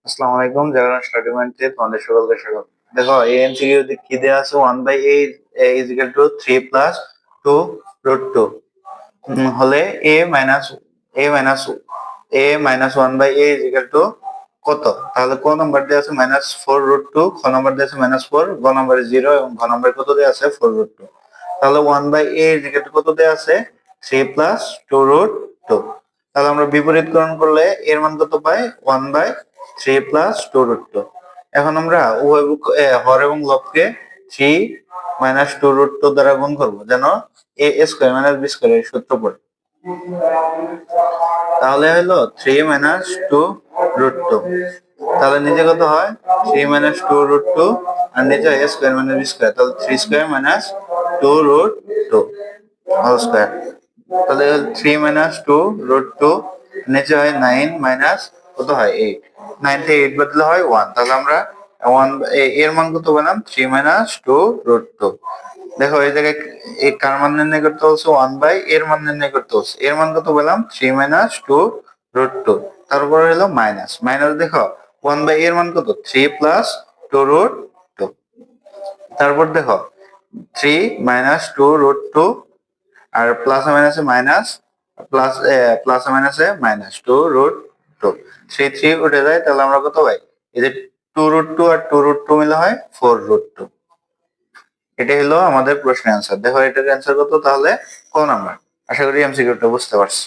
আসসালামু আলাইকুম, জাগরণ স্টাডি পয়েন্টে তোমাদের সকলকে স্বাগত। দেখো এই এমসিকিউ কি দেওয়া আছে, 1/a is equal to 3 plus 2 root 2 হলে a minus 1/a is equal to কত? তাহলে ক নাম্বার দেওয়া আছে -4 রুট 2, খ নাম্বার দেওয়া আছে -4, গ নাম্বারে 0 এবং ঘ নাম্বারে কত দেওয়া আছে 4 রুট 2। তাহলে 1/a ইজ ইকুয়াল টু কত দেওয়া আছে 3 প্লাস 2 রুট 2। তাহলে আমরা বিপরীতকরণ করলে এর মান কত পাই 1/3 প্লাস 2 রুট 2। এখন আমরা উভয় হর এবং লবকে 3 মাইনাস 2 রুট 2 দ্বারা গুণ করব, যেন a square minus b square এর সূত্র পড়ে। তাহলে হলো 3 মাইনাস 2 রুট 2। তাহলে নিচে কত হয় 3 মাইনাস 2 রুট 2 আর নিচে a square minus b square, তাহলে 3 square minus 2 root 2 whole square. তাহলে 3 মাইনাস 2 রুট 2 নিচে হয় 9 মাইনাস কত হয় 8, 9 থেকে 8 বদলে হয় 1। তাহলে আমরা 1 এর মান কত পেলাম 3 মাইনাস 2 রুট 2। দেখো এই জায়গায় এই কার মান নির্ণয় করতে বলছে 1 বাই এর মান নির্ণয় করতে বলছে। এর মান কত পেলাম 3 মাইনাস 2 রুট 2। তারপর হলো মাইনাস মাইনাস, দেখো 1/a এর মান কত 3 প্লাস 2 রুট 2। তারপর দেখো 3 মাইনাস 2 রুট 2 আর প্লাস মাইনাসে মাইনাস, প্লাস মাইনাসে মাইনাস 2 রুট 2। 3 3 উঠে যায়, তাহলে আমরা কত পাই এই যে 2 রুট 2 আর 2 রুট 2 মিলে হয় 4 রুট 2। এটা হলো আমাদের প্রশ্নের অ্যান্সার। দেখো এটার অ্যান্সার কত, তাহলে ক নাম্বার। আশা করি এমসিকিউটা বুঝতে পারছো।